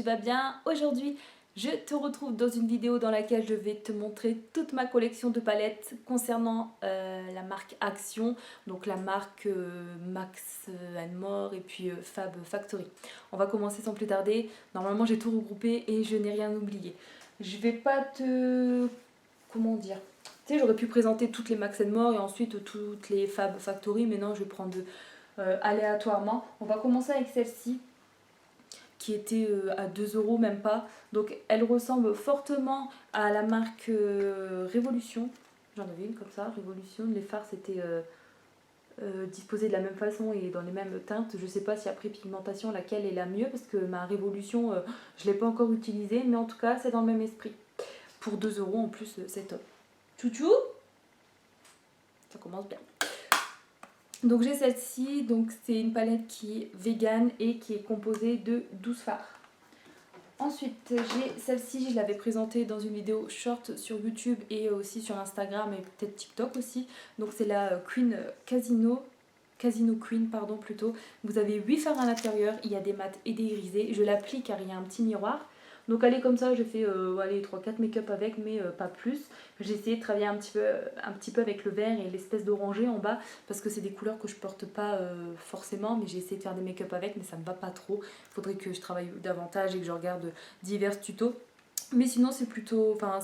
vas bien? Aujourd'hui, je te retrouve dans une vidéo dans laquelle je vais te montrer toute ma collection de palettes concernant la marque Action, donc la marque Max More et puis Fab Factory. On va commencer sans plus tarder. Normalement, j'ai tout regroupé et je n'ai rien oublié. Je vais pas te... Comment dire? Tu sais, j'aurais pu présenter toutes les Max More et ensuite toutes les Fab Factory, mais non, je vais prendre aléatoirement. On va commencer avec celle-ci qui était à 2 € même pas. Donc elle ressemble fortement à la marque Révolution. J'en avais une comme ça, Révolution. Les fards étaient disposés de la même façon et dans les mêmes teintes. Je sais pas si après pigmentation laquelle est la mieux parce que ma Révolution je l'ai pas encore utilisée, mais en tout cas c'est dans le même esprit. Pour 2 € en plus c'est top. Chouchou, ça commence bien. Donc j'ai celle-ci, donc c'est une palette qui est vegan et qui est composée de 12 fards. Ensuite j'ai celle-ci, je l'avais présentée dans une vidéo short sur YouTube et aussi sur Instagram et peut-être TikTok aussi. Donc c'est la Queen Casino Queen pardon plutôt. Vous avez 8 fards à l'intérieur, il y a des mats et des irisés. Je l'applique car il y a un petit miroir. Donc elle est comme ça, j'ai fait allez, 3-4 make-up avec mais pas plus. J'ai essayé de travailler un petit peu avec le vert et l'espèce d'orangé en bas parce que c'est des couleurs que je porte pas forcément, mais j'ai essayé de faire des make-up avec mais ça me va pas trop. Il faudrait que je travaille davantage et que je regarde divers tutos. Mais sinon c'est plutôt, enfin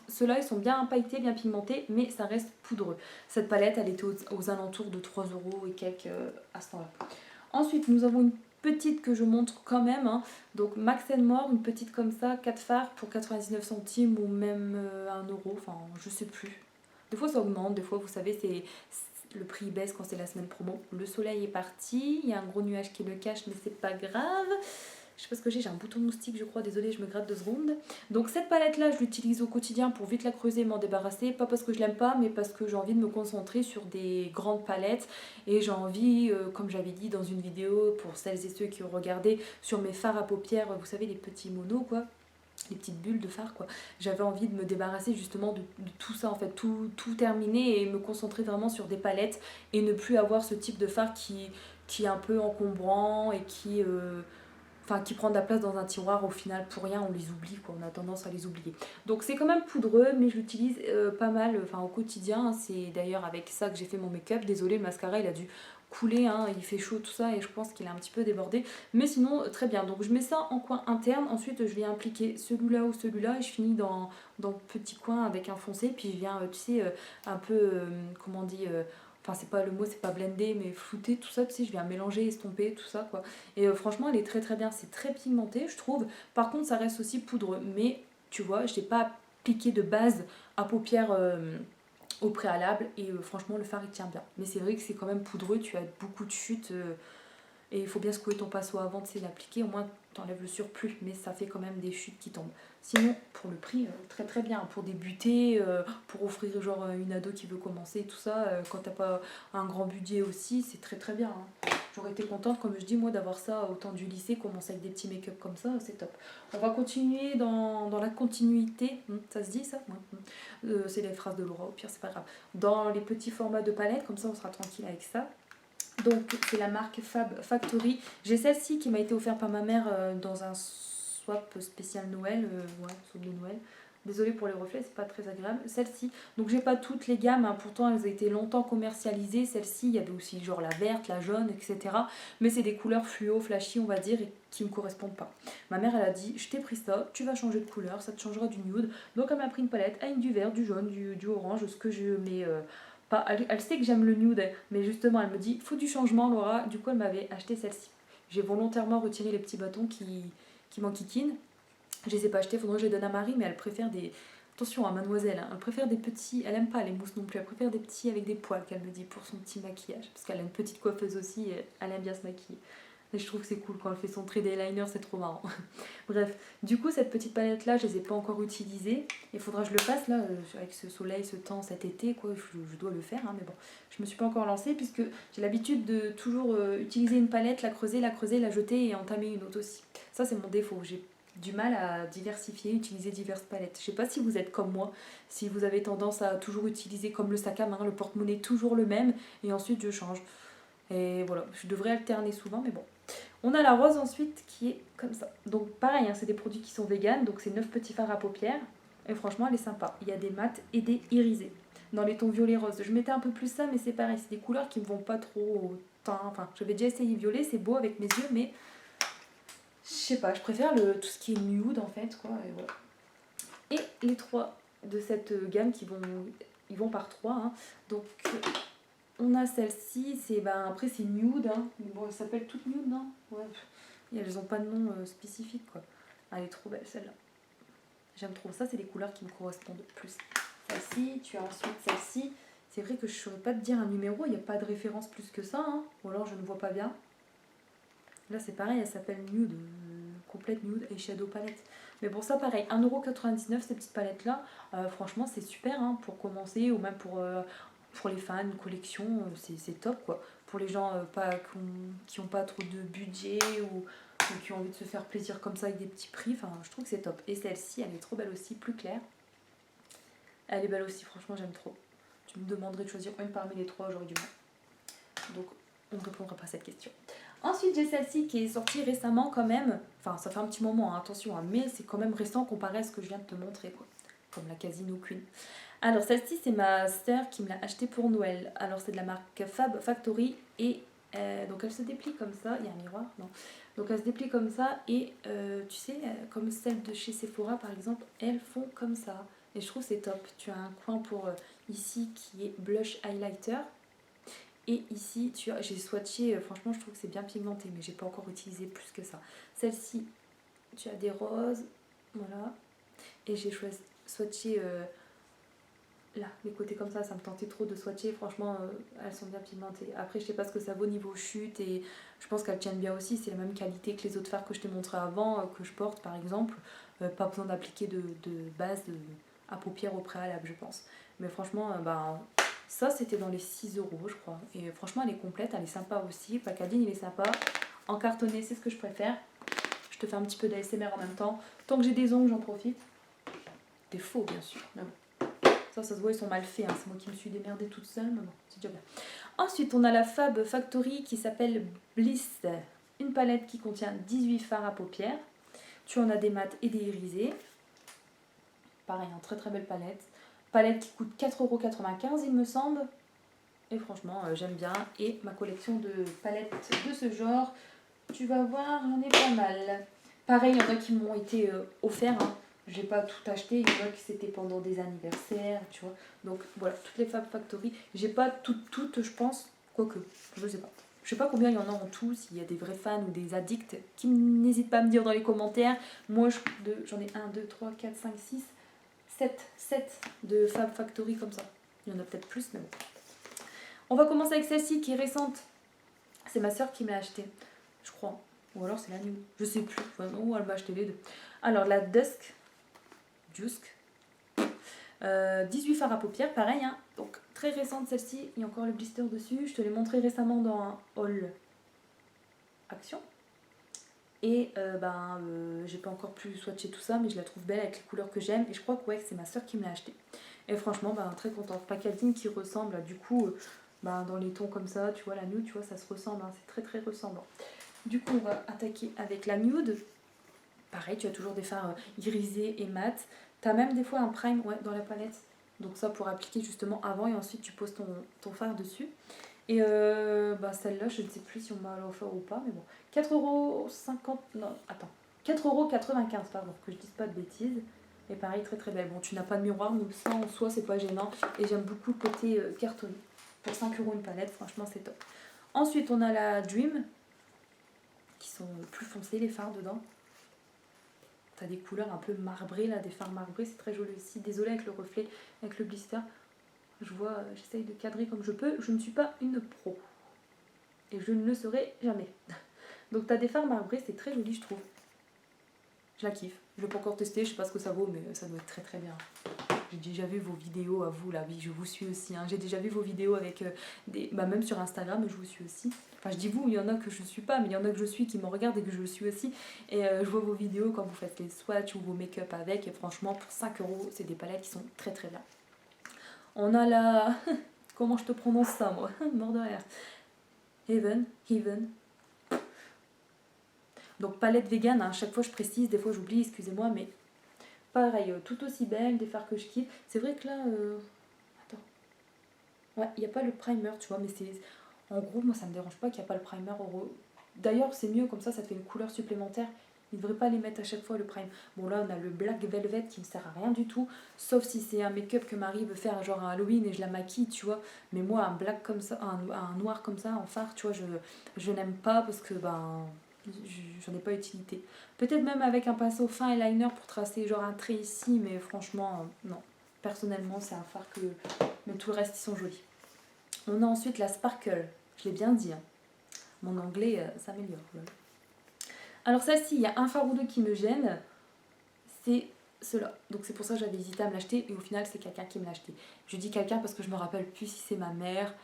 ceux-là ils sont bien pailletés, bien pigmentés, mais ça reste poudreux. Cette palette elle était aux alentours de 3 € et quelques à ce temps-là. Ensuite nous avons une petite que je montre quand même, hein. Donc Max More, une petite comme ça, 4 fards pour 99 centimes ou même 1 €, enfin je sais plus. Des fois ça augmente, des fois vous savez le prix baisse quand c'est la semaine promo. Le soleil est parti, il y a un gros nuage qui le cache mais c'est pas grave. Je sais pas ce que j'ai un bouton moustique je crois, désolée je me gratte 2 secondes. Donc cette palette là je l'utilise au quotidien pour vite la creuser et m'en débarrasser. Pas parce que je l'aime pas mais parce que j'ai envie de me concentrer sur des grandes palettes. Et j'ai envie, comme j'avais dit dans une vidéo pour celles et ceux qui ont regardé, sur mes fards à paupières, vous savez les petits monos quoi, les petites bulles de fard quoi. J'avais envie de me débarrasser justement de tout ça en fait, tout terminer et me concentrer vraiment sur des palettes et ne plus avoir ce type de fard qui est un peu encombrant et qui prend de la place dans un tiroir au final pour rien, on les oublie quoi, on a tendance à les oublier. Donc c'est quand même poudreux mais je l'utilise pas mal au quotidien, c'est d'ailleurs avec ça que j'ai fait mon make-up. Désolée, le mascara il a dû couler, hein, il fait chaud tout ça et je pense qu'il est un petit peu débordé, mais sinon très bien. Donc je mets ça en coin interne, ensuite je viens appliquer celui-là ou celui-là et je finis dans le petit coin avec un foncé, puis je viens tu sais un peu comment on dit enfin c'est pas le mot, c'est pas blender mais flouter tout ça, tu sais, je viens mélanger, estomper tout ça quoi. Et franchement elle est très très bien, c'est très pigmenté je trouve. Par contre ça reste aussi poudreux, mais tu vois je n'ai pas appliqué de base à paupières au préalable et franchement le fard il tient bien. Mais c'est vrai que c'est quand même poudreux, tu as beaucoup de chutes et il faut bien secouer ton pinceau avant de l'appliquer, au moins t'enlèves le surplus, mais ça fait quand même des chutes qui tombent. Sinon pour le prix très très bien, pour débuter, pour offrir genre une ado qui veut commencer tout ça, quand t'as pas un grand budget aussi, c'est très très bien, hein. J'aurais été contente, comme je dis moi, d'avoir ça au temps du lycée, commencer avec des petits make-up comme ça, c'est top. On va continuer dans la continuité, ça se dit ça c'est les phrases de Laura, au pire c'est pas grave. Dans les petits formats de palette, comme ça on sera tranquille avec ça. Donc c'est la marque Fab Factory. J'ai celle-ci qui m'a été offerte par ma mère dans un swap spécial Noël, swap de Noël. Désolée pour les reflets, c'est pas très agréable. Celle-ci, donc j'ai pas toutes les gammes, hein, pourtant elles ont été longtemps commercialisées. Celle-ci, il y avait aussi genre la verte, la jaune, etc. Mais c'est des couleurs fluo, flashy, on va dire, et qui me correspondent pas. Ma mère, elle a dit, je t'ai pris ça, tu vas changer de couleur, ça te changera du nude. Donc elle m'a pris une palette avec du vert, du jaune, du orange, ce que je mets... pas, elle sait que j'aime le nude, mais justement elle me dit, faut du changement Laura. Du coup elle m'avait acheté celle-ci. J'ai volontairement retiré les petits bâtons qui m'enquiquinent. Je les ai pas achetés, faudrait que je les donne à Marie, mais elle préfère des... Attention à mademoiselle, hein, elle préfère des petits, elle aime pas les mousses non plus, elle préfère des petits avec des poils qu'elle me dit pour son petit maquillage. Parce qu'elle a une petite coiffeuse aussi, et elle aime bien se maquiller. Et je trouve que c'est cool quand elle fait son trait d'eyeliner, c'est trop marrant. Bref, du coup cette petite palette là, je les ai pas encore utilisées. Il faudra que je le fasse là, avec ce soleil, ce temps, cet été, quoi, je dois le faire, hein, mais bon. Je me suis pas encore lancée puisque j'ai l'habitude de toujours utiliser une palette, la creuser, la jeter et entamer une autre aussi. Ça c'est mon défaut, j'ai du mal à diversifier, utiliser diverses palettes. Je sais pas si vous êtes comme moi, si vous avez tendance à toujours utiliser comme le sac à main, le porte-monnaie toujours le même et ensuite je change. Et voilà, je devrais alterner souvent mais bon. On a la rose ensuite qui est comme ça. Donc pareil, hein, c'est des produits qui sont vegan, donc c'est 9 petits fards à paupières. Et franchement, elle est sympa. Il y a des mats et des irisés. Dans les tons violet rose. Je mettais un peu plus ça, mais c'est pareil, c'est des couleurs qui me vont pas trop au teint. Enfin, j'avais déjà essayé violet, c'est beau avec mes yeux, mais je sais pas, je préfère tout ce qui est nude en fait, quoi. Et voilà. Et les trois de cette gamme ils vont par trois. Hein. Donc on a celle-ci, après c'est nude. Hein. Bon, elles s'appellent toutes nude, non? Ouais. Et elles ont pas de nom spécifique, quoi. Ah, elle est trop belle celle-là. J'aime trop ça, c'est les couleurs qui me correspondent le plus. Celle-ci, tu as ensuite celle-ci. C'est vrai que je ne saurais pas te dire un numéro, il n'y a pas de référence plus que ça, hein. Ou alors je ne vois pas bien. Là c'est pareil, elle s'appelle Nude, complète Nude et Shadow Palette. Mais pour ça pareil, 1,99€ ces petites palettes là, franchement c'est super hein, pour commencer ou même pour les fans, une collection, c'est top quoi. Pour les gens qui n'ont pas trop de budget ou qui ont envie de se faire plaisir comme ça avec des petits prix, enfin je trouve que c'est top. Et celle-ci elle est trop belle aussi, plus claire. Elle est belle aussi, franchement j'aime trop. Tu me demanderais de choisir une parmi les trois, j'aurais du mal. Donc on ne répondra pas à cette question. Ensuite j'ai celle-ci qui est sortie récemment quand même. Enfin ça fait un petit moment, hein, attention, hein, mais c'est quand même récent comparé à ce que je viens de te montrer, quoi. Comme la Casino Queen. Alors celle-ci c'est ma sœur qui me l'a achetée pour Noël. Alors c'est de la marque Fab Factory et donc elle se déplie comme ça. Il y a un miroir, non. Donc elle se déplie comme ça et tu sais, comme celle de chez Sephora par exemple, elles font comme ça. Et je trouve c'est top. Tu as un coin pour ici qui est blush highlighter. Et ici, j'ai swatché, franchement je trouve que c'est bien pigmenté, mais j'ai pas encore utilisé plus que ça. Celle-ci, tu as des roses, voilà. Et j'ai swatché là, les côtés comme ça me tentait trop de swatcher. Franchement, elles sont bien pigmentées. Après, je sais pas ce que ça vaut niveau chute et je pense qu'elles tiennent bien aussi. C'est la même qualité que les autres fards que je t'ai montré avant, que je porte par exemple. Pas besoin d'appliquer de base à paupières au préalable, je pense. Mais franchement, ça c'était dans les 6 euros, je crois. Et franchement, elle est complète, elle est sympa aussi. Le packaging, il est sympa. En cartonné, c'est ce que je préfère. Je te fais un petit peu d'ASMR en même temps. Tant que j'ai des ongles, j'en profite. Des faux, bien sûr. Mais bon. Ça se voit, ils sont mal faits. Hein. C'est moi qui me suis démerdée toute seule, mais bon, c'est déjà bien. Ensuite, on a la Fab Factory qui s'appelle Bliss. Une palette qui contient 18 fards à paupières. Tu en as des mats et des irisés. Pareil, une très très belle palette. Palette qui coûte 4,95 € il me semble. Et franchement, j'aime bien. Et ma collection de palettes de ce genre, tu vas voir, j'en ai pas mal. Pareil, il y en a qui m'ont été offerts. Hein. J'ai pas tout acheté, il y en a qui c'était pendant des anniversaires, tu vois. Donc voilà, toutes les Fab Factory. J'ai pas toutes, je pense. Quoique, je sais pas. Je sais pas combien il y en a en tout, s'il y a des vrais fans ou des addicts, qui n'hésitent pas à me dire dans les commentaires. Moi, j'en ai 1, 2, 3, 4, 5, 6, 7 de Fab Factory comme ça. Il y en a peut-être plus, mais bon. On va commencer avec celle-ci qui est récente. C'est ma soeur qui me l'a achetée, je crois. Ou alors c'est la New. Je sais plus. Enfin, non, elle m'a acheté les deux. Alors la Dusk. 18 fards à paupières, pareil. Hein. Donc très récente celle-ci. Il y a encore le blister dessus. Je te l'ai montré récemment dans un haul action. Et j'ai pas encore pu swatcher tout ça, mais je la trouve belle avec les couleurs que j'aime. Et je crois que ouais, c'est ma soeur qui me l'a achetée. Et franchement, très contente. Packaging qui ressemble, du coup, dans les tons comme ça, tu vois, la nude, tu vois, ça se ressemble. Hein, c'est très très ressemblant. Du coup, on va attaquer avec la nude. Pareil, tu as toujours des fards irisés et mat. Tu as même des fois un prime dans la palette. Donc ça pour appliquer justement avant et ensuite tu poses ton fard dessus. Et celle-là, je ne sais plus si on m'a offert ou pas, mais bon. 4,50€. Non, attends. 4,95€, pardon, que je dise pas de bêtises. Et pareil, très très belle. Bon, tu n'as pas de miroir, donc ça en soi, c'est pas gênant. Et j'aime beaucoup le côté cartonné. Pour 5€ une palette, franchement, c'est top. Ensuite, on a la Dream, qui sont plus foncés, les fards dedans. T'as des couleurs un peu marbrées, là, des fards marbrés, c'est très joli aussi. Désolée avec le reflet, avec le blister. J'essaye de cadrer comme je peux. Je ne suis pas une pro. Et je ne le serai jamais. Donc t'as des fards marbrés, c'est très joli, je trouve. Je la kiffe. Je ne l'ai pas encore testé, je sais pas ce que ça vaut, mais ça doit être très très bien. J'ai déjà vu vos vidéos à vous, là, oui, je vous suis aussi. Hein. J'ai déjà vu vos vidéos avec même sur Instagram, je vous suis aussi. Enfin, je dis vous, il y en a que je ne suis pas, mais il y en a que je suis qui me regardent et que je suis aussi. Et je vois vos vidéos quand vous faites les swatchs ou vos make-up avec. Et franchement, pour 5€, c'est des palettes qui sont très très bien. On a la... Comment je te prononce ça, moi? Mort de rire. Heaven. Donc palette vegan, hein, à chaque fois je précise, des fois j'oublie, excusez-moi, mais pareil, tout aussi belle, des fards que je kiffe. C'est vrai que là, attends, ouais, il n'y a pas le primer, tu vois, mais c'est... En gros, moi ça me dérange pas qu'il n'y a pas le primer. D'ailleurs, c'est mieux comme ça te fait une couleur supplémentaire. Ils ne devraient pas les mettre à chaque fois le prime. Bon, là, on a le Black Velvet qui ne sert à rien du tout. Sauf si c'est un make-up que Marie veut faire, genre un Halloween et je la maquille, tu vois. Mais moi, un black comme ça, un noir comme ça, en fard, tu vois, je n'aime pas parce que, ben, j'en ai pas utilité. Peut-être même avec un pinceau fin eyeliner pour tracer genre un trait ici, mais franchement, non. Personnellement, c'est un fard que... Mais tout le reste, ils sont jolis. On a ensuite la Sparkle. Je l'ai bien dit, hein. Mon anglais s'améliore. Voilà. Alors celle-ci, il y a un fard ou deux qui me gêne, c'est cela. Donc c'est pour ça que j'avais hésité à me l'acheter et au final c'est quelqu'un qui me l'a acheté. Je dis quelqu'un parce que je me rappelle plus si c'est ma mère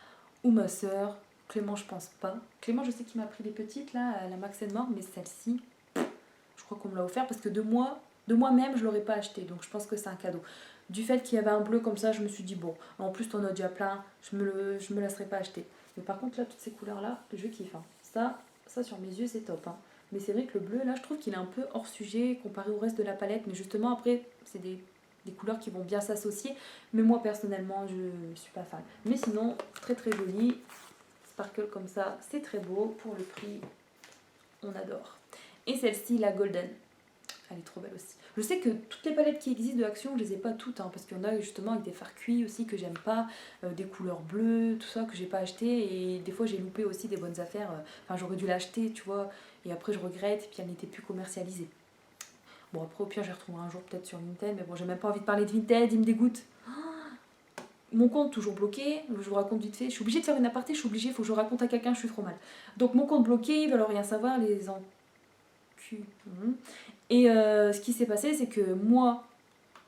ou ma soeur. Clément, je pense pas. Clément, je sais qu'il m'a pris les petites là, la Max Mort, mais celle-ci, je crois qu'on me l'a offert parce que de moi-même je l'aurais pas acheté. Donc je pense que c'est un cadeau. Du fait qu'il y avait un bleu comme ça, je me suis dit bon, en plus t'en as déjà plein, je me laisserai pas acheter. Mais par contre là, toutes ces couleurs là, je kiffe. Hein. Ça sur mes yeux c'est top. Hein. Mais c'est vrai que le bleu là, je trouve qu'il est un peu hors sujet comparé au reste de la palette. Mais justement après, c'est des couleurs qui vont bien s'associer. Mais moi personnellement, je suis pas fan. Mais sinon, très très joli. Sparkle comme ça, c'est très beau. Pour le prix, on adore. Et celle-ci, la Golden. Elle est trop belle aussi. Je sais que toutes les palettes qui existent de Action, je les ai pas toutes, hein, parce qu'il y en a justement avec des fards cuits aussi que j'aime pas, des couleurs bleues, tout ça que j'ai pas acheté, et des fois j'ai loupé aussi des bonnes affaires. Enfin, j'aurais dû l'acheter, tu vois, et après je regrette, et puis elle n'était plus commercialisée. Bon, après au pire, j'ai retrouvé un jour peut-être sur Vinted, mais bon, j'ai même pas envie de parler de Vinted, il me dégoûte. Mon compte toujours bloqué, je vous raconte vite fait, je suis obligée de faire une aparté, je suis obligée, il faut que je raconte à quelqu'un, je suis trop mal. Donc mon compte bloqué, ils veulent rien savoir, les encul. Et ce qui s'est passé, c'est que moi,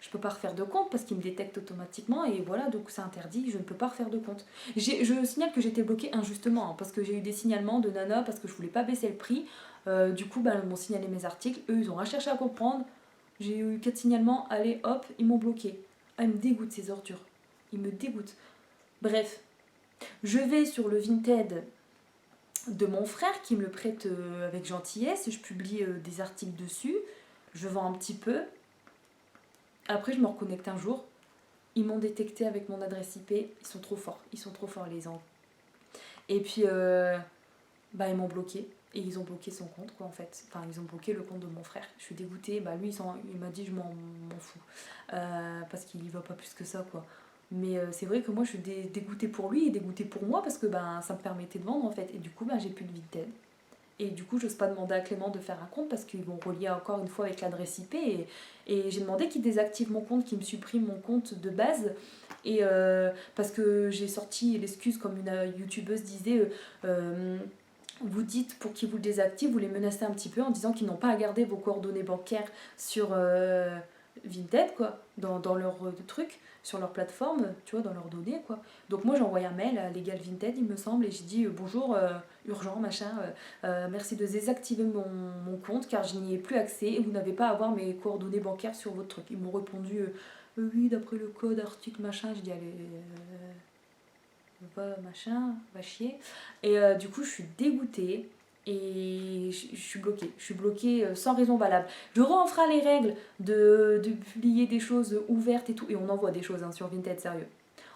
je peux pas refaire de compte parce qu'il me détecte automatiquement et voilà, donc c'est interdit, je ne peux pas refaire de compte. Je signale que j'étais bloquée injustement, hein, parce que j'ai eu des signalements de nana, parce que je voulais pas baisser le prix. Du coup, bah, ils m'ont signalé mes articles, eux ils ont rien cherché à comprendre. J'ai eu 4 signalements, allez hop, ils m'ont bloqué. Ah, ils me dégoûtent ces ordures. Ils me dégoûtent. Bref, je vais sur le Vinted de mon frère qui me le prête avec gentillesse, je publie des articles dessus, je vends un petit peu. Après, je me reconnecte un jour. Ils m'ont détecté avec mon adresse IP. Ils sont trop forts les gens. Et puis, bah, ils m'ont bloqué. Et ils ont bloqué son compte, quoi, en fait. Enfin, ils ont bloqué le compte de mon frère. Je suis dégoûtée. Bah, lui, il m'a dit, je m'en fous. Parce qu'il y va pas plus que ça, quoi. Mais c'est vrai que moi, je suis dégoûtée pour lui et dégoûtée pour moi parce que ben, ça me permettait de vendre, en fait. Et du coup, ben, j'ai plus de Vinted. Et du coup, j'ose pas demander à Clément de faire un compte parce qu'ils vont relier encore une fois avec l'adresse IP. Et j'ai demandé qu'il désactive mon compte, qu'il me supprime mon compte de base. Et parce que j'ai sorti l'excuse, comme une youtubeuse disait, vous dites pour qu'ils vous le désactivent, vous les menacez un petit peu en disant qu'ils n'ont pas à garder vos coordonnées bancaires sur Vinted, quoi, dans leur truc, sur leur plateforme, tu vois, dans leurs données, quoi. Donc moi j'ai envoyé un mail à Legal Vinted, il me semble, et j'ai dit bonjour, urgent, machin, merci de désactiver mon compte car je n'y ai plus accès et vous n'avez pas à avoir mes coordonnées bancaires sur votre truc. Ils m'ont répondu oui, d'après le code, article, machin. J'ai dit allez, va machin, va chier. Et du coup, je suis dégoûtée. Et je suis bloquée. Je suis bloquée sans raison valable. Je refera les règles de publier des choses ouvertes et tout. Et on envoie des choses hein, sur Vinted, sérieux.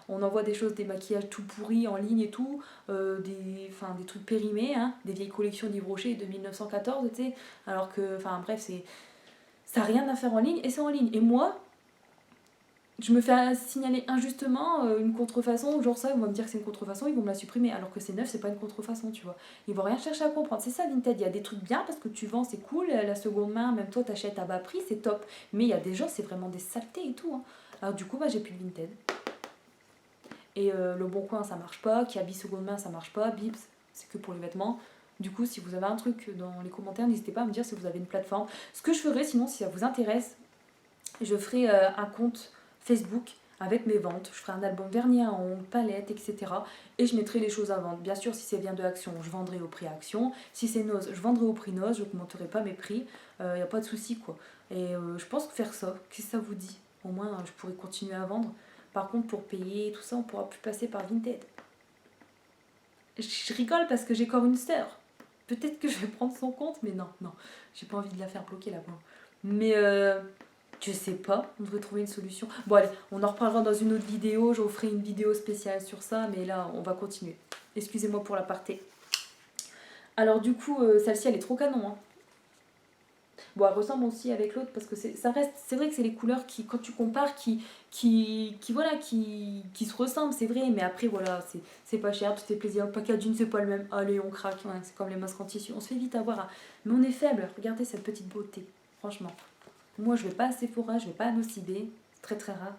On envoie des choses, des maquillages tout pourris en ligne et tout. Des trucs périmés, hein, des vieilles collections d'Yves Rocher de 1914, tu sais. Alors que, enfin bref, ça n'a rien à faire en ligne et c'est en ligne. Et moi, je me fais signaler injustement une contrefaçon, genre ça, ils vont me dire que c'est une contrefaçon, ils vont me la supprimer, alors que c'est neuf, c'est pas une contrefaçon, tu vois. Ils vont rien chercher à comprendre. C'est ça Vinted, il y a des trucs bien parce que tu vends, c'est cool, la seconde main, même toi t'achètes à bas prix, c'est top. Mais il y a des gens, c'est vraiment des saletés et tout. Hein. Alors du coup, bah, j'ai plus de Vinted. Et le Bon Coin, ça marche pas, Kiabi seconde main, ça marche pas, Bibs, c'est que pour les vêtements. Du coup, si vous avez un truc dans les commentaires, n'hésitez pas à me dire si vous avez une plateforme. Ce que je ferai, sinon, si ça vous intéresse, je ferai un compte Facebook avec mes ventes. Je ferai un album vernis à ongles, palette, etc. Et je mettrai les choses à vendre. Bien sûr, si c'est bien de Action, je vendrai au prix Action. Si c'est Nose, je vendrai au prix Nose. Je n'augmenterai pas mes prix. Il n'y a pas de souci, quoi. Et je pense que faire ça, qu'est-ce que ça vous dit? Au moins, je pourrais continuer à vendre. Par contre, pour payer tout ça, on ne pourra plus passer par Vinted. Je rigole parce que j'ai encore une sœur. Peut-être que je vais prendre son compte, mais non, non. J'ai pas envie de la faire bloquer là-bas. Mais je sais pas, on devrait trouver une solution. Bon allez, on en reparlera dans une autre vidéo, je vous ferai une vidéo spéciale sur ça, mais là on va continuer. Excusez-moi pour l'aparté. Alors du coup, celle-ci elle est trop canon. Hein. Bon, elle ressemble aussi avec l'autre parce que ça reste, c'est vrai que c'est les couleurs qui, quand tu compares, voilà, qui se ressemblent, c'est vrai, mais après voilà, c'est pas cher, tu te fais plaisir. Le packaging c'est pas le même, allez on craque, ouais, c'est comme les masques en tissu, on se fait vite avoir. Hein. Mais on est faible, regardez cette petite beauté, franchement. Moi je vais pas à Sephora, je vais pas à Nocibé, c'est très très rare.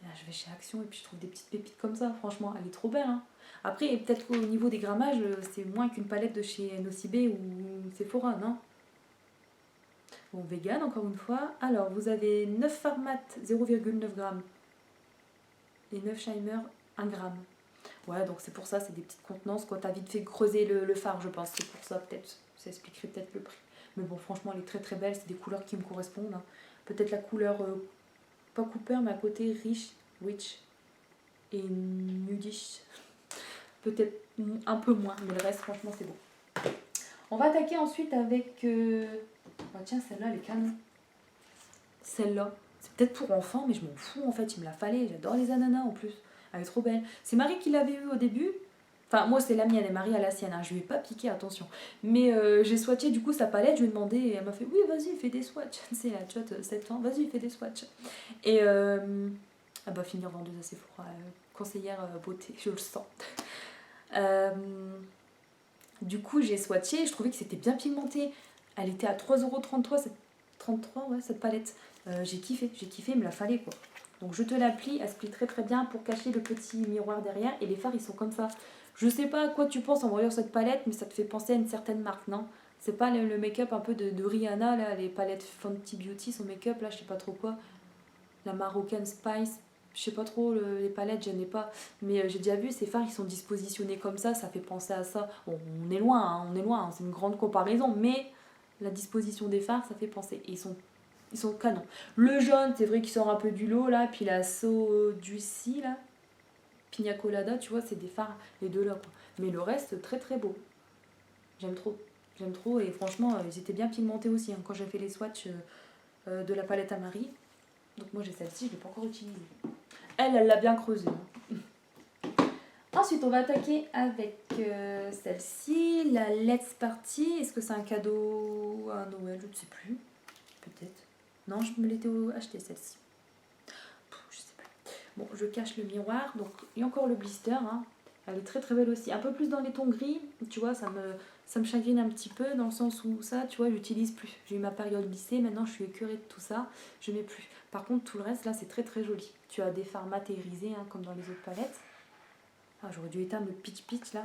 Là, je vais chez Action et puis je trouve des petites pépites comme ça, franchement, elle est trop belle. Hein. Après, peut-être qu'au niveau des grammages, c'est moins qu'une palette de chez Nocibé ou Sephora, non? Bon, vegan encore une fois. Alors, vous avez 9 Pharmat 0,9 g et 9 Shimer 1 g. Ouais, donc c'est pour ça, c'est des petites contenances. Quoi, t'as vite fait creuser le fard, je pense. C'est pour ça, peut-être. Ça expliquerait peut-être le prix. Mais bon, franchement, elle est très très belle. C'est des couleurs qui me correspondent. Hein. Peut-être la couleur, pas Cooper, mais à côté Rich, Witch et Nudish. Peut-être un peu moins, mais le reste, franchement, c'est beau. On va attaquer ensuite avec... Oh, tiens, celle-là, elle est canon. Celle-là, c'est peut-être pour enfants, mais je m'en fous en fait, il me la fallait. J'adore les ananas en plus. Elle est trop belle. C'est Marie qui l'avait eu au début. Enfin, moi, c'est la mienne et Marie a la sienne. Hein. Je lui ai pas piqué, attention. Mais j'ai swatché du coup sa palette. Je lui ai demandé et elle m'a fait oui, vas-y, fais des swatchs. C'est la chatte 7 ans, vas-y, fais des swatchs. Et elle va finir vendeuse à Sephora. Conseillère beauté, je le sens. Du coup, j'ai swatché et je trouvais que c'était bien pigmenté. Elle était à 3,33 €, 33, ouais, cette palette. J'ai kiffé, il me la fallait quoi. Donc je te la plie, elle se plie très très bien pour cacher le petit miroir derrière et les fards ils sont comme ça. Je sais pas à quoi tu penses en voyant cette palette, mais ça te fait penser à une certaine marque, non? C'est pas le make-up un peu de Rihanna, là, les palettes Fenty Beauty, son make-up, là, je sais pas trop quoi. La Moroccan Spice, je sais pas trop, les palettes, j'en ai pas. Mais j'ai déjà vu, ces fards, ils sont dispositionnés comme ça fait penser à ça. Bon, on est loin, hein, c'est une grande comparaison, mais la disposition des fards, ça fait penser. Et ils sont canons. Le jaune, c'est vrai qu'il sort un peu du lot, là, puis la So Juicy, là, Pina Colada, tu vois, c'est des fards, les deux là, quoi. Mais le reste, très très beau. J'aime trop. J'aime trop, et franchement, ils étaient bien pigmentés aussi, hein, quand j'ai fait les swatchs de la palette à Marie. Donc moi j'ai celle-ci, je ne l'ai pas encore utilisée. Elle l'a bien creusée. Hein. Ensuite, on va attaquer avec celle-ci, la Let's Party. Est-ce que c'est un cadeau à Noël? Je ne sais plus. Peut-être. Non, je me l'étais acheté celle-ci. Je sais plus. Bon, je cache le miroir. Donc, il y a encore le blister. Hein. Elle est très très belle aussi. Un peu plus dans les tons gris. Tu vois, ça me chagrine un petit peu dans le sens où ça, tu vois, j'utilise plus. J'ai eu ma période lycée. Maintenant, je suis écœurée de tout ça. Je mets plus. Par contre, tout le reste, là, c'est très très joli. Tu as des fards mat et irisés, hein, comme dans les autres palettes. Ah, j'aurais dû éteindre le pitch pitch, là.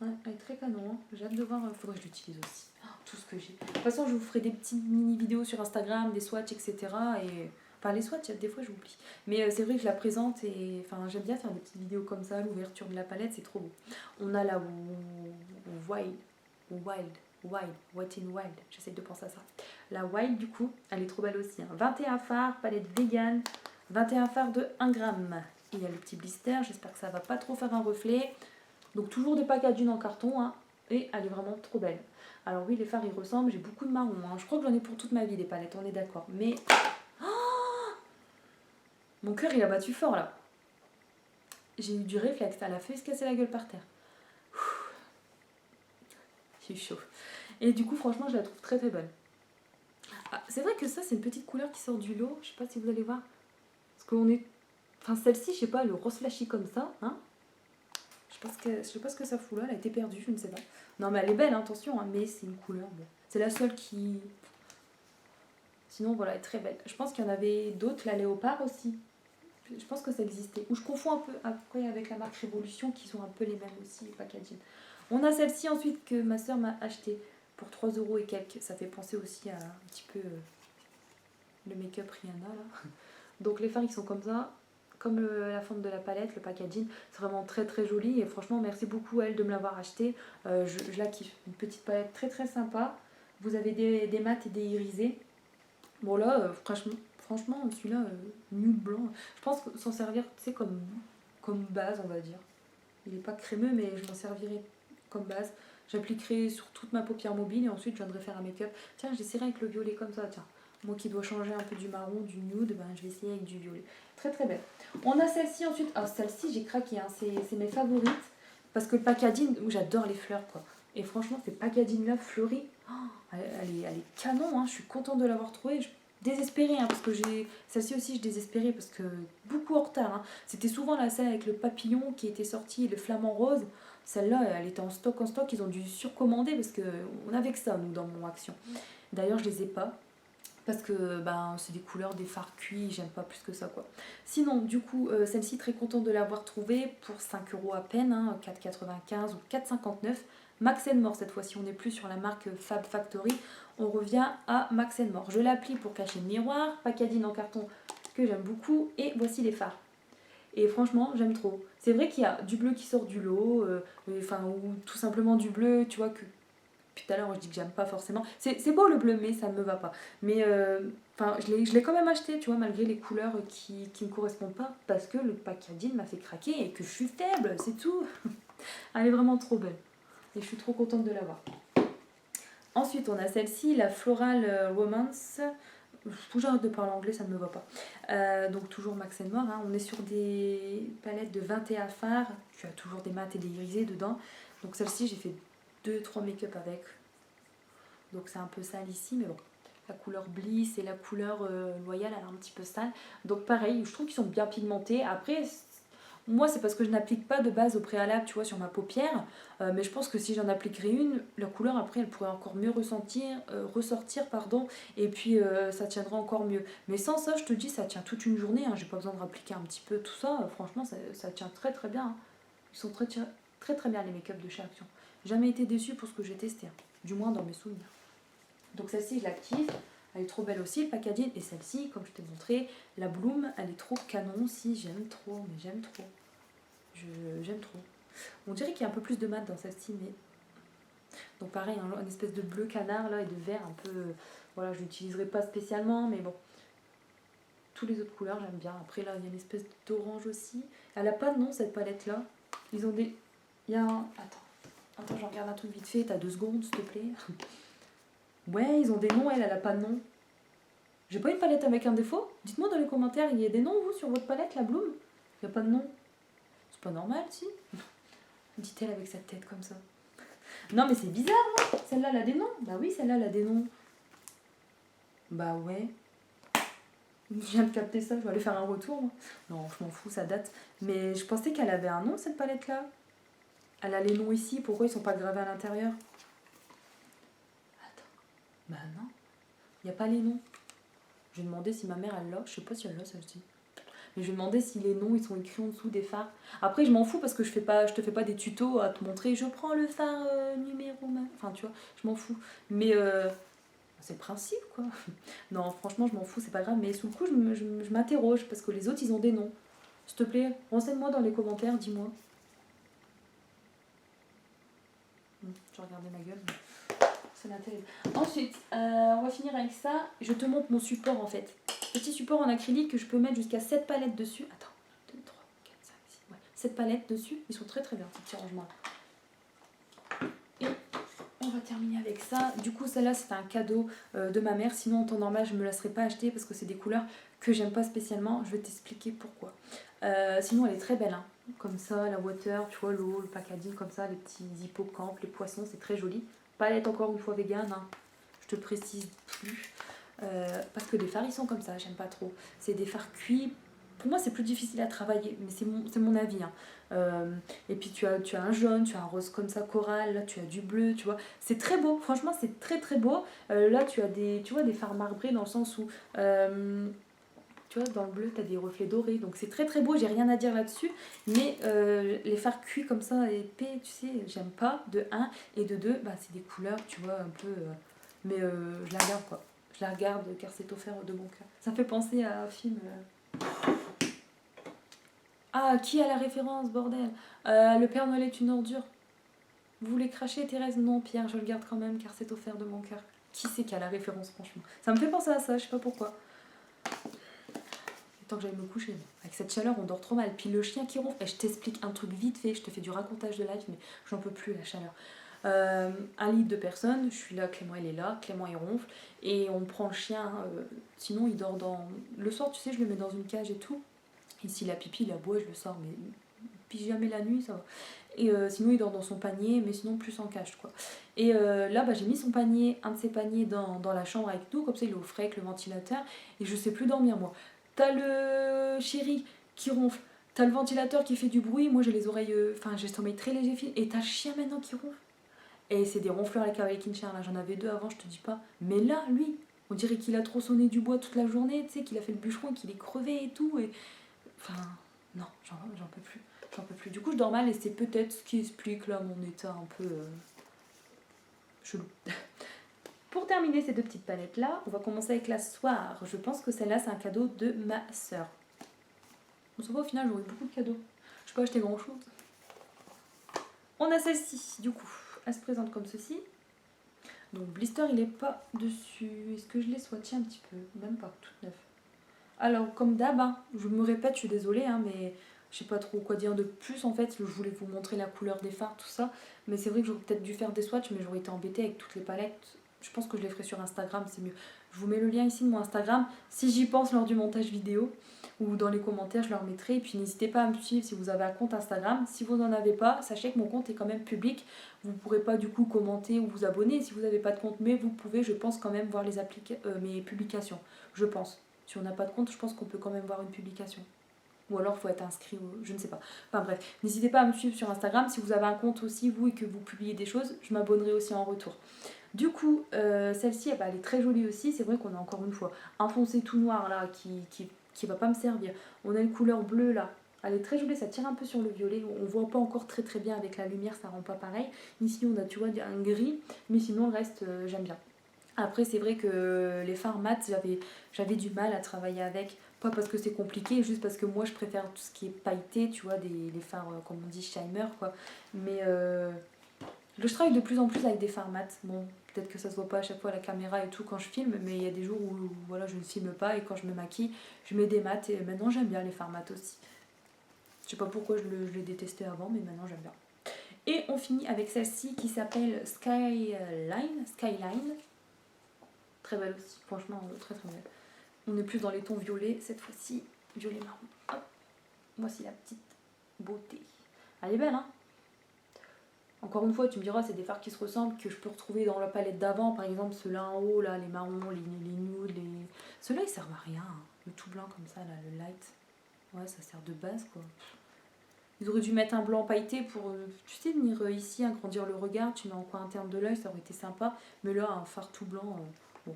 Ouais, elle est très canon. Hein. J'ai hâte de voir. Faudrait que je l'utilise aussi. Oh, tout ce que j'ai. De toute façon, je vous ferai des petites mini-vidéos sur Instagram, des swatchs, etc. Et... Enfin, les swatchs, des fois, j'oublie. Mais c'est vrai que je la présente et... Enfin, j'aime bien faire des petites vidéos comme ça, l'ouverture de la palette, c'est trop beau. On a la Wild, What in Wild, j'essaie de penser à ça. La Wild, du coup, elle est trop belle aussi. Hein. 21 fards, palette vegan, 21 fards de 1 g. Il y a le petit blister, j'espère que ça va pas trop faire un reflet. Donc toujours des packaging en carton, hein, et elle est vraiment trop belle. Alors oui, les fards ils ressemblent, j'ai beaucoup de marron, hein. Je crois que j'en ai pour toute ma vie des palettes, on est d'accord. Mais oh, mon cœur il a battu fort là. J'ai eu du réflexe, elle a fait se casser la gueule par terre. J'ai eu chaud. Et du coup franchement je la trouve très très bonne. Ah, c'est vrai que ça c'est une petite couleur qui sort du lot, je sais pas si vous allez voir. Parce qu'on est... Enfin celle-ci, je sais pas, le rose flashy comme ça, hein. Je sais pas ce que ça fout là, elle a été perdue, je ne sais pas. Non mais elle est belle, hein, attention, hein, mais c'est une couleur. Bon. C'est la seule qui... Sinon voilà, elle est très belle. Je pense qu'il y en avait d'autres, la léopard aussi. Je pense que ça existait. Ou je confonds un peu après avec la marque Révolution qui sont un peu les mêmes aussi, les packaging. On a celle-ci ensuite que ma soeur m'a acheté pour 3 € et quelques. Ça fait penser aussi à un petit peu le make-up Rihanna là. Donc les fards ils sont comme ça. Comme la forme de la palette, le packaging, c'est vraiment très très joli et franchement merci beaucoup à elle de me l'avoir acheté. Je la kiffe, une petite palette très très sympa. Vous avez des mats et des irisés. Bon là, franchement celui-là, nude blanc, je pense s'en servir, tu sais, comme base on va dire. Il n'est pas crémeux, mais je m'en servirai comme base. J'appliquerai sur toute ma paupière mobile et ensuite je viendrai faire un make-up. Tiens, j'essaierai avec le violet comme ça, tiens. Moi qui dois changer un peu du marron, du nude, ben, je vais essayer avec du violet. Très très belle. On a celle-ci ensuite. Alors celle-ci, j'ai craqué, hein. C'est mes favorites. Parce que le packaging, j'adore les fleurs, quoi. Et franchement, ces packaging-là fleuris, oh, elle est canon, hein. Je suis contente de l'avoir trouvée. Désespérée, hein, parce que celle-ci aussi, je désespérais parce que beaucoup en retard. Hein. C'était souvent la celle avec le papillon qui était sorti, le flamant rose. Celle-là, elle était en stock. Ils ont dû surcommander parce qu'on avait que ça, nous, dans mon action. D'ailleurs, je les ai pas. Parce que ben, c'est des couleurs, des fards cuits, j'aime pas plus que ça, quoi. Sinon, du coup, celle-ci, très contente de l'avoir trouvée pour 5 € à peine, hein, 4,95 ou 4,59. Max More, cette fois-ci, on n'est plus sur la marque Fab Factory, on revient à Max More. Je l'applique pour cacher le miroir, packaging en carton que j'aime beaucoup, et voici les fards. Et franchement, j'aime trop. C'est vrai qu'il y a du bleu qui sort du lot, ou tout simplement du bleu, tu vois, que puis tout à l'heure, je dis que j'aime pas forcément. C'est beau le bleu, mais ça ne me va pas. Mais je l'ai quand même acheté, tu vois, malgré les couleurs qui me correspondent pas, parce que le packaging m'a fait craquer et que je suis faible, c'est tout. Elle est vraiment trop belle. Et je suis trop contente de l'avoir. Ensuite, on a celle-ci, la Floral Romance. J'arrête de parler anglais, ça ne me va pas. Donc toujours Max More, hein. On est sur des palettes de 21 fards. Tu as toujours des mats et des irisés dedans. Donc celle-ci, j'ai fait 2-3 make-up avec. Donc c'est un peu sale ici, mais bon. La couleur Bliss et la couleur Loyal, elle est un petit peu sale. Donc pareil, je trouve qu'ils sont bien pigmentés. Après, moi c'est parce que je n'applique pas de base au préalable, tu vois, sur ma paupière. Mais je pense que si j'en appliquerais une, la couleur après, elle pourrait encore mieux ressortir, pardon. Et puis ça tiendra encore mieux. Mais sans ça, je te dis, ça tient toute une journée. Hein. J'ai pas besoin de rappliquer un petit peu tout ça. Franchement, ça tient très très bien. Hein. Ils sont très très très bien les make-up de chez Action. Jamais été déçue pour ce que j'ai testé, hein. Du moins dans mes souvenirs. Donc celle-ci, je la kiffe. Elle est trop belle aussi, le packaging. Et celle-ci, comme je t'ai montré, la Bloom, elle est trop canon aussi. J'aime trop, mais j'aime trop. J'aime trop. On dirait qu'il y a un peu plus de mat dans celle-ci, mais... Donc pareil, une espèce de bleu canard là et de vert un peu... Voilà, je l'utiliserai pas spécialement, mais bon. Toutes les autres couleurs, j'aime bien. Après là, il y a une espèce d'orange aussi. Elle a pas de nom, cette palette-là. Ils ont des... Il y a un... Attends, je regarde un truc vite fait. T'as 2 secondes, s'il te plaît. Ouais, ils ont des noms, elle a pas de nom. J'ai pas une palette avec un défaut? Dites-moi dans les commentaires, il y a des noms, vous, sur votre palette, la Bloom? Il y a pas de nom. C'est pas normal, si? Dit-elle avec sa tête comme ça. Non, mais c'est bizarre, hein. Celle-là, elle a des noms. Bah oui, celle-là, elle a des noms. Bah ouais. Je viens de capter ça, je vais aller faire un retour. Moi. Non, je m'en fous, ça date. Mais je pensais qu'elle avait un nom, cette palette-là. Elle a les noms ici, pourquoi ils sont pas gravés à l'intérieur? Attends. Bah non. Il n'y a pas les noms. Je vais demander si ma mère, elle l'a. Je sais pas si elle l'a, celle-ci. Mais je vais demander si les noms, ils sont écrits en dessous des fards. Après, je m'en fous parce que je te fais pas des tutos à te montrer. Je prends le phare numéro... Enfin, tu vois, je m'en fous. Mais... c'est le principe, quoi. Non, franchement, je m'en fous, c'est pas grave. Mais sous le coup, je m'interroge parce que les autres, ils ont des noms. S'il te plaît, renseigne-moi dans les commentaires, dis-moi. Je vais regarder ma gueule. C'est terrible. Ensuite, on va finir avec ça. Je te montre mon support, en fait. Petit support en acrylique que je peux mettre jusqu'à 7 palettes dessus. Attends, 2, 3, 4, 5, 6. Ouais, 7 palettes dessus. Ils sont très très bien, ces petits rangements-là. Et on va terminer avec ça. Du coup, celle-là, c'était un cadeau de ma mère. Sinon, en temps normal, je ne me la serais pas achetée parce que c'est des couleurs que j'aime pas spécialement. Je vais t'expliquer pourquoi. Sinon, elle est très belle. Hein. Comme ça, la water, tu vois, l'eau, le packaging, comme ça, les petits hippocampes, les poissons, c'est très joli. Palette, encore une fois, vegan. Hein. Je te précise plus. Parce que les fards, ils sont comme ça. J'aime pas trop. C'est des fards cuits. Pour moi, c'est plus difficile à travailler, mais c'est mon avis. Hein. Et puis tu as un jaune, tu as un rose comme ça, coral, là tu as du bleu, tu vois. C'est très beau, franchement c'est très très beau. Là tu as des fards marbrés dans le sens où, tu vois, dans le bleu tu as des reflets dorés. Donc c'est très très beau, j'ai rien à dire là-dessus. Mais les fards cuits comme ça, épais, tu sais, j'aime pas, de 1. Et de 2, bah, c'est des couleurs, tu vois, un peu... mais je la regarde quoi. Je la regarde car c'est offert de mon cœur. Ça me fait penser à un film... Ah, qui a la référence, bordel? Le Père Noël est une ordure. Vous voulez cracher, Thérèse? Non, Pierre, je le garde quand même, car c'est offert de mon cœur. Qui c'est qui a la référence, franchement? Ça me fait penser à ça, je sais pas pourquoi. temps que j'aille me coucher. Avec cette chaleur, on dort trop mal. Puis le chien qui ronfle. Et je t'explique un truc vite fait, je te fais du racontage de live, mais j'en peux plus la chaleur. Un lit de personnes, je suis là, Clément il est là, Clément il ronfle, et on prend le chien, sinon il dort dans... Le soir, tu sais, je le mets dans une cage et tout. Et s'il a pipi, il aboie, je le sors, mais puis jamais la nuit, ça va. Et sinon, il dort dans son panier, mais sinon plus en cage, quoi. Et là, bah, j'ai mis son panier, un de ses paniers dans la chambre avec nous, comme ça il est au frais avec le ventilateur, et je sais plus dormir, moi. T'as le chéri qui ronfle, t'as le ventilateur qui fait du bruit, moi j'ai les oreilles, enfin j'ai le sommeil très léger, et t'as le chien maintenant qui ronfle. Et c'est des ronfleurs avec Kinshasa, là, j'en avais 2 avant, je te dis pas. Mais là, lui, on dirait qu'il a trop sonné du bois toute la journée, tu sais, qu'il a fait le bûcheron, qu'il est crevé et tout, et... Enfin, non, j'en peux plus. J'en peux plus. Du coup, je dors mal et c'est peut-être ce qui explique là mon état un peu chelou. Pour terminer ces 2 petites palettes là, on va commencer avec la Soir. Je pense que celle-là, c'est un cadeau de ma soeur. On se voit au final, j'aurai beaucoup de cadeaux. Je peux acheter grand chose. On a celle-ci, du coup. Elle se présente comme ceci. Donc, blister, il est pas dessus. Est-ce que je l'ai swatché un petit peu? Même pas, toute neuve. Alors, comme d'hab, hein, je me répète, je suis désolée, hein, mais je sais pas trop quoi dire de plus en fait. Je voulais vous montrer la couleur des fards, tout ça. Mais c'est vrai que j'aurais peut-être dû faire des swatchs, mais j'aurais été embêtée avec toutes les palettes. Je pense que je les ferai sur Instagram, c'est mieux. Je vous mets le lien ici de mon Instagram, si j'y pense lors du montage vidéo. Ou dans les commentaires, je leur mettrai. Et puis n'hésitez pas à me suivre si vous avez un compte Instagram. Si vous n'en avez pas, sachez que mon compte est quand même public. Vous ne pourrez pas du coup commenter ou vous abonner si vous n'avez pas de compte. Mais vous pouvez, je pense, quand même voir mes publications. Je pense. Si on n'a pas de compte, je pense qu'on peut quand même voir une publication. Ou alors il faut être inscrit, je ne sais pas. Enfin bref, n'hésitez pas à me suivre sur Instagram. Si vous avez un compte aussi, vous, et que vous publiez des choses, je m'abonnerai aussi en retour. Du coup, celle-ci, elle est très jolie aussi. C'est vrai qu'on a encore une fois un foncé tout noir là qui va pas me servir. On a une couleur bleue là. Elle est très jolie, ça tire un peu sur le violet. On voit pas encore très très bien avec la lumière, ça rend pas pareil. Ici, on a, tu vois, un gris. Mais sinon, le reste, j'aime bien. Après, c'est vrai que les fards mat, j'avais du mal à travailler avec. Pas parce que c'est compliqué, juste parce que moi, je préfère tout ce qui est pailleté, tu vois, les fards, comme on dit, Shimer, quoi. Mais je travaille de plus en plus avec des fards mat. Bon, peut-être que ça se voit pas à chaque fois à la caméra et tout quand je filme, mais il y a des jours où voilà, je ne filme pas et quand je me maquille, je mets des mats. Et maintenant, j'aime bien les fards mat aussi. Je sais pas pourquoi je les détestais avant, mais maintenant, j'aime bien. Et on finit avec celle-ci qui s'appelle Skyline. Très belle aussi, franchement, très très belle. On est plus dans les tons violets, cette fois-ci, violet marron. Hop, voici la petite beauté. Elle est belle, hein? Encore une fois, tu me diras, c'est des fards qui se ressemblent, que je peux retrouver dans la palette d'avant. Par exemple, ceux-là en haut, là, les marrons, les nudes, Ceux-là, ils servent à rien. Hein. Le tout blanc comme ça, là, le light. Ouais, ça sert de base, quoi. Ils auraient dû mettre un blanc pailleté pour, tu sais, venir ici, agrandir le regard. Tu mets en coin interne de l'œil, ça aurait été sympa. Mais là, un fard tout blanc... bon.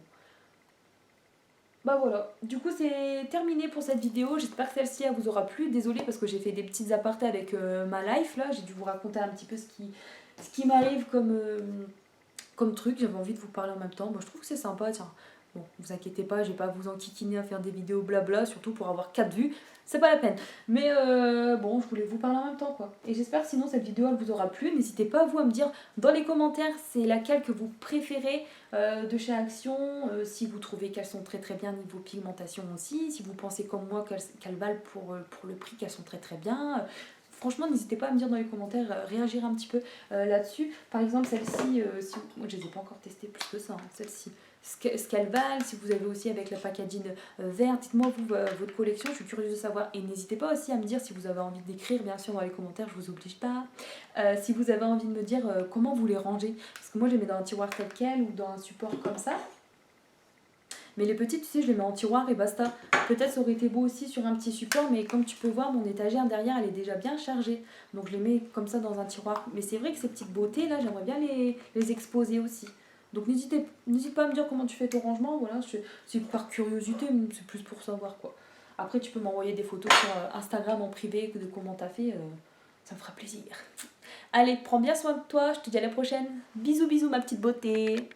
Bah voilà, du coup c'est terminé pour cette vidéo, j'espère que celle-ci elle vous aura plu, désolée parce que j'ai fait des petites apartés avec ma life là, j'ai dû vous raconter un petit peu ce qui m'arrive comme truc, j'avais envie de vous parler en même temps, moi je trouve que c'est sympa, tiens, bon vous inquiétez pas, je vais pas vous enquiquiner à faire des vidéos blabla, surtout pour avoir 4 vues, c'est pas la peine, mais bon je voulais vous parler en même temps quoi, et j'espère sinon cette vidéo elle vous aura plu, n'hésitez pas vous à me dire dans les commentaires c'est laquelle que vous préférez de chez Action, si vous trouvez qu'elles sont très très bien niveau pigmentation aussi, si vous pensez comme moi qu'elles valent pour le prix, qu'elles sont très très bien. Franchement, n'hésitez pas à me dire dans les commentaires, réagir un petit peu là-dessus. Par exemple, celle-ci, moi je les ai pas encore testées plus que ça, hein, celle-ci. Ce qu'elles valent, si vous avez aussi avec la packaging vert, dites-moi vous votre collection, je suis curieuse de savoir. Et n'hésitez pas aussi à me dire si vous avez envie d'écrire, bien sûr, dans les commentaires, je vous oblige pas. Si vous avez envie de me dire comment vous les rangez. Parce que moi, je les mets dans un tiroir tel quel ou dans un support comme ça. Mais les petites, tu sais, je les mets en tiroir et basta. Peut-être ça aurait été beau aussi sur un petit support, mais comme tu peux voir, mon étagère derrière, elle est déjà bien chargée. Donc je les mets comme ça dans un tiroir. Mais c'est vrai que ces petites beautés, là, j'aimerais bien les exposer aussi. Donc n'hésite pas à me dire comment tu fais ton rangement. Voilà, c'est par curiosité, c'est plus pour savoir quoi. Après, tu peux m'envoyer des photos sur Instagram en privé de comment t'as fait. Ça me fera plaisir. Allez, prends bien soin de toi. Je te dis à la prochaine. Bisous, bisous, ma petite beauté.